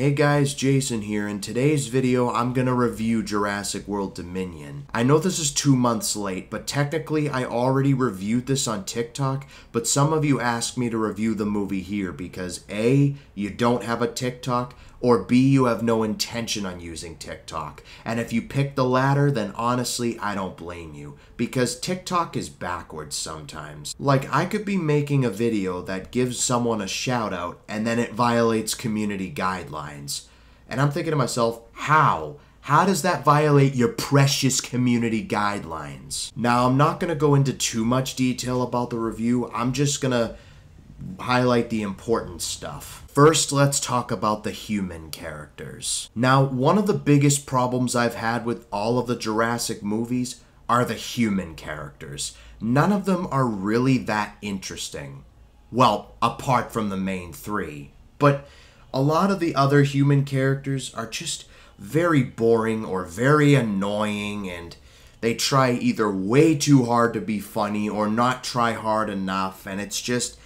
Hey guys, Jason here. In today's video, I'm gonna review Jurassic World Dominion. I know this is 2 months late, but technically I already reviewed this on TikTok, but some of you asked me to review the movie here because A, you don't have a TikTok, or B, you have no intention on using TikTok. And if you pick the latter, then honestly, I don't blame you, because TikTok is backwards sometimes. Like, I could be making a video that gives someone a shout out, and then it violates community guidelines. And I'm thinking to myself, how? How does that violate your precious community guidelines? Now, I'm not gonna go into too much detail about the review. I'm just gonna highlight the important stuff. First, let's talk about the human characters. Now, one of the biggest problems I've had with all of the Jurassic movies are the human characters. None of them are really that interesting. Well, apart from the main three. But a lot of the other human characters are just very boring or very annoying, and they try either way too hard to be funny or not try hard enough, and it's just...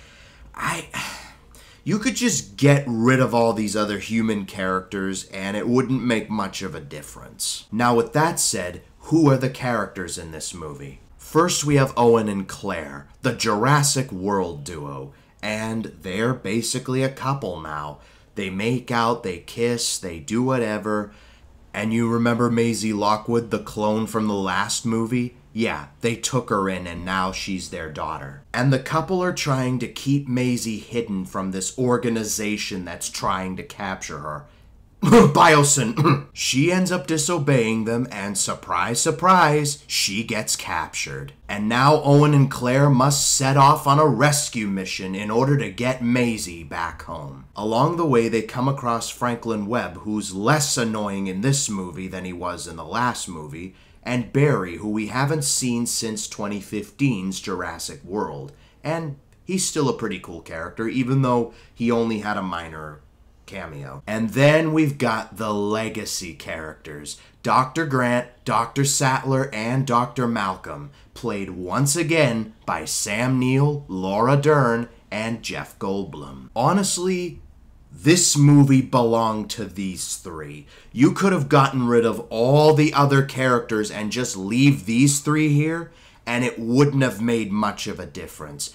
You could just get rid of all these other human characters and it wouldn't make much of a difference. Now with that said, who are the characters in this movie? First we have Owen and Claire, the Jurassic World duo, and they're basically a couple now. They make out, they kiss, they do whatever. And you remember Maisie Lockwood, the clone from the last movie? Yeah, they took her in and now she's their daughter. And the couple are trying to keep Maisie hidden from this organization that's trying to capture her. Biosyn! She ends up disobeying them and surprise, surprise, she gets captured. And now Owen and Claire must set off on a rescue mission in order to get Maisie back home. Along the way, they come across Franklin Webb, who's less annoying in this movie than he was in the last movie, and Barry, who we haven't seen since 2015's Jurassic World. And he's still a pretty cool character, even though he only had a minor cameo. And then we've got the legacy characters. Dr. Grant, Dr. Sattler, and Dr. Malcolm, played once again by Sam Neill, Laura Dern, and Jeff Goldblum. Honestly, this movie belonged to these three. You could have gotten rid of all the other characters and just leave these three here, and it wouldn't have made much of a difference.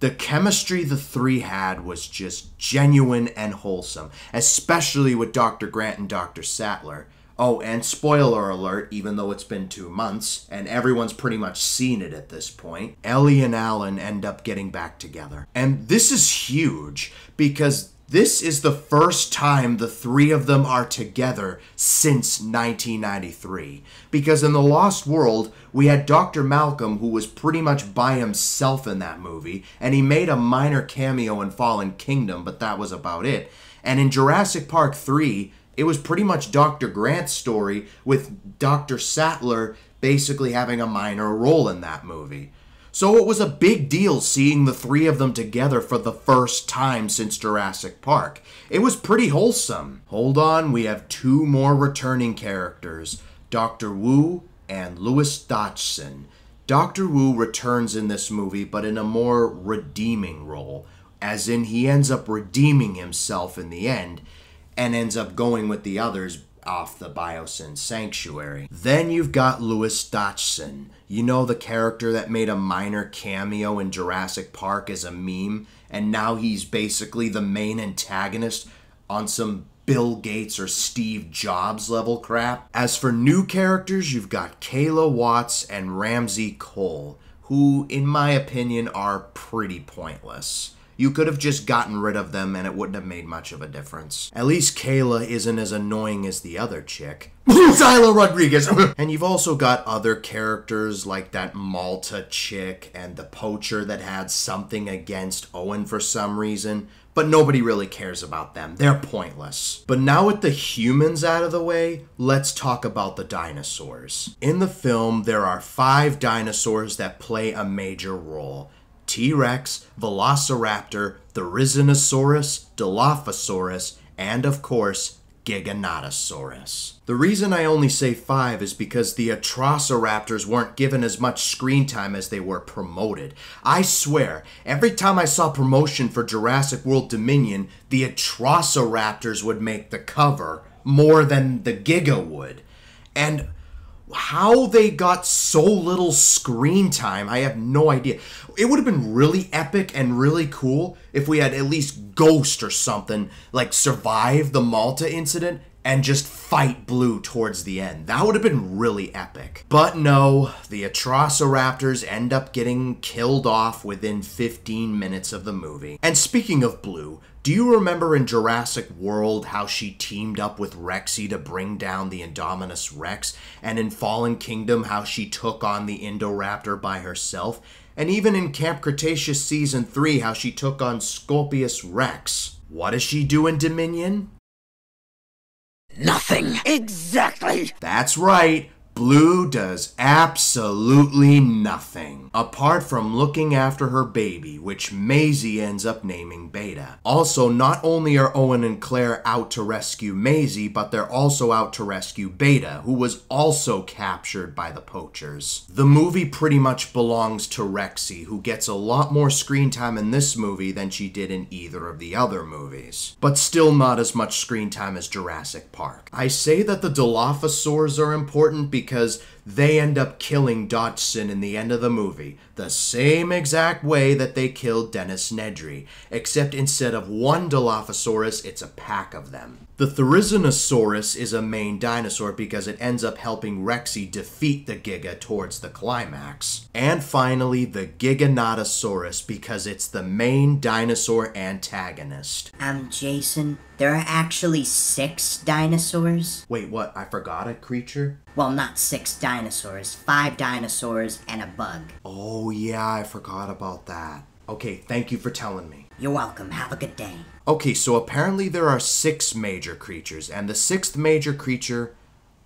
The chemistry the three had was just genuine and wholesome, especially with Dr. Grant and Dr. Sattler. Oh, and spoiler alert, even though it's been 2 months, and everyone's pretty much seen it at this point, Ellie and Alan end up getting back together. And this is huge, because this is the first time the three of them are together since 1993. Because in The Lost World, we had Dr. Malcolm, who was pretty much by himself in that movie, and he made a minor cameo in Fallen Kingdom, but that was about it. And in Jurassic Park 3, it was pretty much Dr. Grant's story, with Dr. Sattler basically having a minor role in that movie. So it was a big deal seeing the three of them together for the first time since Jurassic Park. It was pretty wholesome. Hold on, we have 2 more returning characters, Dr. Wu and Louis Dodgson. Dr. Wu returns in this movie, but in a more redeeming role, as in he ends up redeeming himself in the end, and ends up going with the others off the Biosyn Sanctuary. Then you've got Louis Dodgson. You know, the character that made a minor cameo in Jurassic Park as a meme, and now he's basically the main antagonist on some Bill Gates or Steve Jobs level crap. As for new characters, you've got Kayla Watts and Ramsey Cole, who, in my opinion, are pretty pointless. You could have just gotten rid of them and it wouldn't have made much of a difference. At least Kayla isn't as annoying as the other chick. Zyla Rodriguez! And you've also got other characters like that Malta chick and the poacher that had something against Owen for some reason, but nobody really cares about them. They're pointless. But now with the humans out of the way, let's talk about the dinosaurs. In the film, there are 5 dinosaurs that play a major role. T-Rex, Velociraptor, the Rhizinosaurus, Dilophosaurus, and of course, Giganotosaurus. The reason I only say 5 is because the Atrociraptors weren't given as much screen time as they were promoted. I swear, every time I saw promotion for Jurassic World Dominion, the Atrociraptors would make the cover more than the Giga would. And how they got so little screen time, I have no idea. It would have been really epic and really cool if we had at least Ghost or something, like survive the Malta incident and just fight Blue towards the end. That would have been really epic. But no, the Atrociraptors end up getting killed off within 15 minutes of the movie. And speaking of Blue, do you remember in Jurassic World how she teamed up with Rexy to bring down the Indominus Rex? And in Fallen Kingdom how she took on the Indoraptor by herself? And even in Camp Cretaceous Season 3 how she took on Scorpius Rex? What does she do in Dominion? Nothing. Exactly. That's right. Blue does absolutely nothing, apart from looking after her baby, which Maisie ends up naming Beta. Also, not only are Owen and Claire out to rescue Maisie, but they're also out to rescue Beta, who was also captured by the poachers. The movie pretty much belongs to Rexy, who gets a lot more screen time in this movie than she did in either of the other movies, but still not as much screen time as Jurassic Park. I say that the Dilophosaurs are important because they end up killing Dodgson in the end of the movie, the same exact way that they killed Dennis Nedry, except instead of one Dilophosaurus, it's a pack of them. The Therizinosaurus is a main dinosaur because it ends up helping Rexy defeat the Giga towards the climax. And finally, the Giganotosaurus because it's the main dinosaur antagonist. Jason, there are actually 6 dinosaurs? Wait, what? I forgot a creature? Well, not 6 dinosaurs, 5 dinosaurs and a bug. Oh yeah, I forgot about that. Okay, thank you for telling me. You're welcome. Have a good day. Okay, so apparently there are 6 major creatures, and the 6th major creature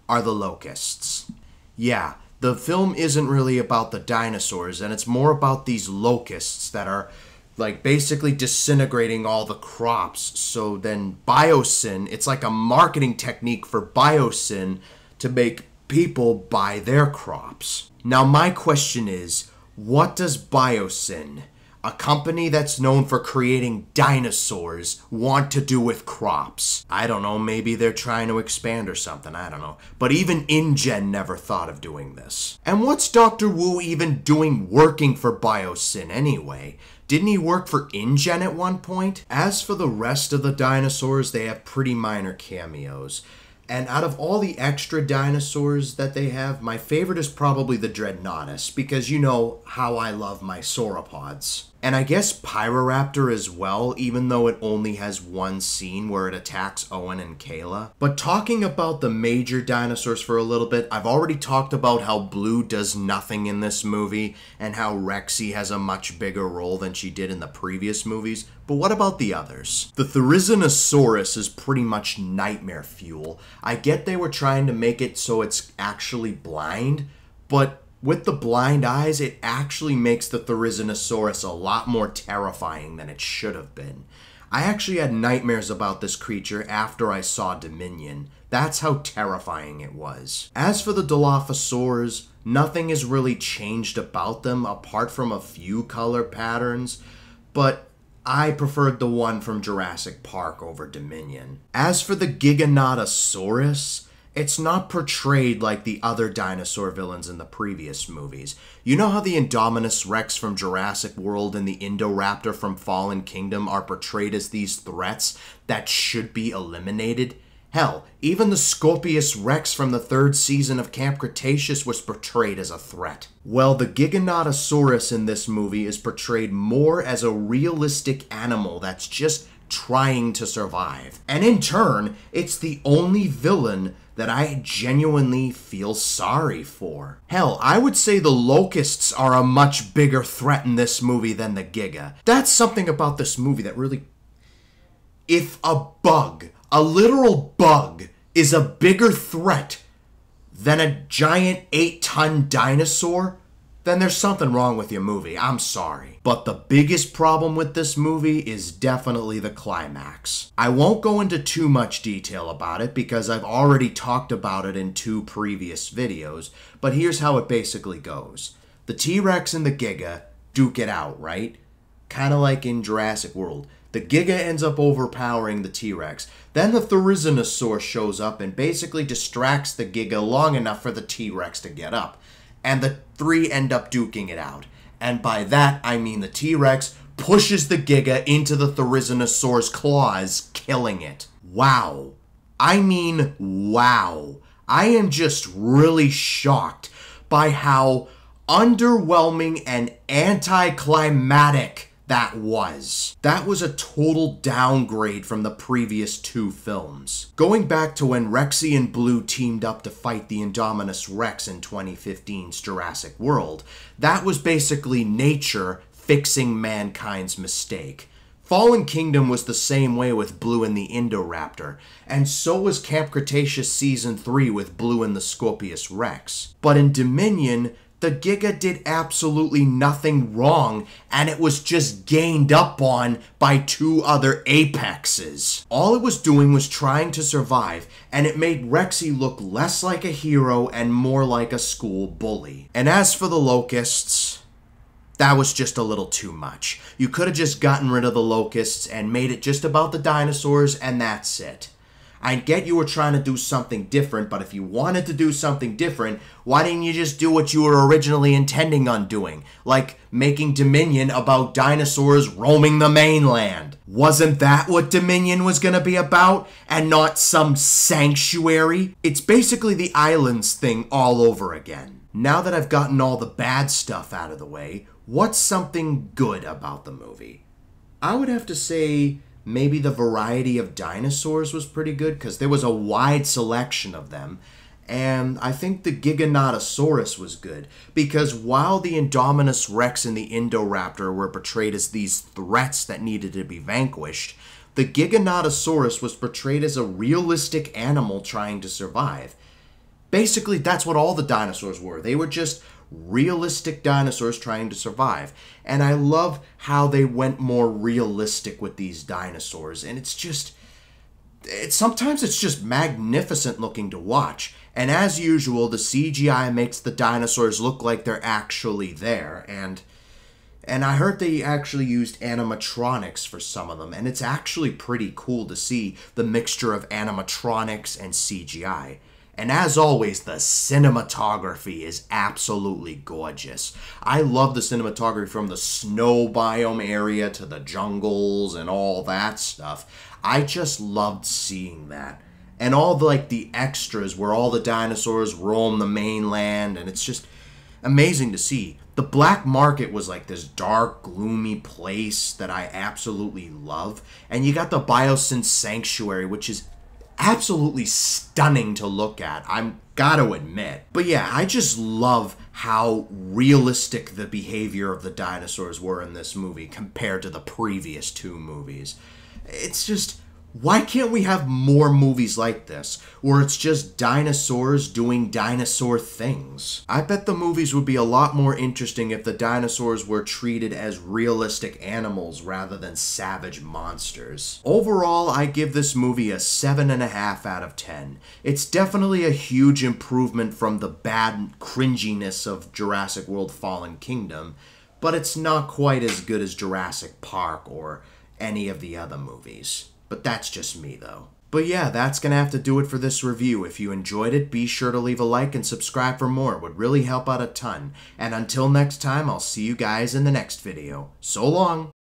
are the locusts. Yeah, the film isn't really about the dinosaurs, and it's more about these locusts that are like basically disintegrating all the crops. So then biosyn, it's like a marketing technique for biosyn to make people buy their crops. Now my question is, what does biosyn, a company that's known for creating dinosaurs, want to do with crops? I don't know, maybe they're trying to expand or something, I don't know. But even InGen never thought of doing this. And what's Dr. Wu even doing working for biosyn anyway? Didn't he work for InGen at one point? As for the rest of the dinosaurs, they have pretty minor cameos. And out of all the extra dinosaurs that they have, my favorite is probably the Dreadnoughtus, because you know how I love my sauropods. And I guess Pyroraptor as well, even though it only has one scene where it attacks Owen and Kayla. But talking about the major dinosaurs for a little bit, I've already talked about how Blue does nothing in this movie, and how Rexy has a much bigger role than she did in the previous movies. But what about the others? The Therizinosaurus is pretty much nightmare fuel. I get they were trying to make it so it's actually blind, but with the blind eyes, it actually makes the Therizinosaurus a lot more terrifying than it should have been. I actually had nightmares about this creature after I saw Dominion. That's how terrifying it was. As for the Dilophosaurs, nothing has really changed about them apart from a few color patterns, but I preferred the one from Jurassic Park over Dominion. As for the Giganotosaurus, it's not portrayed like the other dinosaur villains in the previous movies. You know how the Indominus Rex from Jurassic World and the Indoraptor from Fallen Kingdom are portrayed as these threats that should be eliminated? Hell, even the Scorpius Rex from the 3rd season of Camp Cretaceous was portrayed as a threat. Well, the Giganotosaurus in this movie is portrayed more as a realistic animal that's just trying to survive. And in turn, it's the only villain that I genuinely feel sorry for. Hell, I would say the locusts are a much bigger threat in this movie than the Giga. That's something about this movie that really... If a bug, a literal bug, is a bigger threat than a giant 8-ton dinosaur, then there's something wrong with your movie. I'm sorry. But the biggest problem with this movie is definitely the climax. I won't go into too much detail about it because I've already talked about it in 2 previous videos, but here's how it basically goes. The T-Rex and the Giga duke it out, right? Kind of like in Jurassic World. The Giga ends up overpowering the T-Rex. Then the Therizinosaur shows up and basically distracts the Giga long enough for the T-Rex to get up. And the 3 end up duking it out. And by that, I mean the T-Rex pushes the Giga into the Therizinosaur's claws, killing it. Wow. I mean, wow. I am just really shocked by how underwhelming and anticlimactic that was. That was a total downgrade from the previous 2 films. Going back to when Rexy and Blue teamed up to fight the Indominus Rex in 2015's Jurassic World, that was basically nature fixing mankind's mistake. Fallen Kingdom was the same way with Blue and the Indoraptor, and so was Camp Cretaceous Season 3 with Blue and the Scorpius Rex. But in Dominion, the Giga did absolutely nothing wrong, and it was just gained up on by 2 other apexes. All it was doing was trying to survive, and it made Rexy look less like a hero and more like a school bully. And as for the locusts, that was just a little too much. You could have just gotten rid of the locusts and made it just about the dinosaurs, and that's it. I get you were trying to do something different, but if you wanted to do something different, why didn't you just do what you were originally intending on doing? Like making Dominion about dinosaurs roaming the mainland. Wasn't that what Dominion was gonna be about? And not some sanctuary? It's basically the islands thing all over again. Now that I've gotten all the bad stuff out of the way, what's something good about the movie? I would have to say maybe the variety of dinosaurs was pretty good because there was a wide selection of them. And I think the Giganotosaurus was good because while the Indominus Rex and the Indoraptor were portrayed as these threats that needed to be vanquished, the Giganotosaurus was portrayed as a realistic animal trying to survive. Basically, that's what all the dinosaurs were. They were just realistic dinosaurs trying to survive. And I love how they went more realistic with these dinosaurs. And sometimes it's just magnificent looking to watch. And as usual, the CGI makes the dinosaurs look like they're actually there. And I heard they actually used animatronics for some of them. And it's actually pretty cool to see the mixture of animatronics and CGI. And as always, the cinematography is absolutely gorgeous. I love the cinematography from the snow biome area to the jungles and all that stuff. I just loved seeing that. And all the extras where all the dinosaurs roam the mainland, and it's just amazing to see. The black market was like this dark, gloomy place that I absolutely love. And you got the Biosyn Sanctuary, which is absolutely stunning to look at, I'm gotta admit. But yeah, I just love how realistic the behavior of the dinosaurs were in this movie compared to the previous 2 movies. It's just, why can't we have more movies like this, where it's just dinosaurs doing dinosaur things? I bet the movies would be a lot more interesting if the dinosaurs were treated as realistic animals rather than savage monsters. Overall, I give this movie a 7.5 out of 10. It's definitely a huge improvement from the bad cringiness of Jurassic World Fallen Kingdom, but it's not quite as good as Jurassic Park or any of the other movies. But that's just me, though. But yeah, that's gonna have to do it for this review. If you enjoyed it, be sure to leave a like and subscribe for more. It would really help out a ton. And until next time, I'll see you guys in the next video. So long!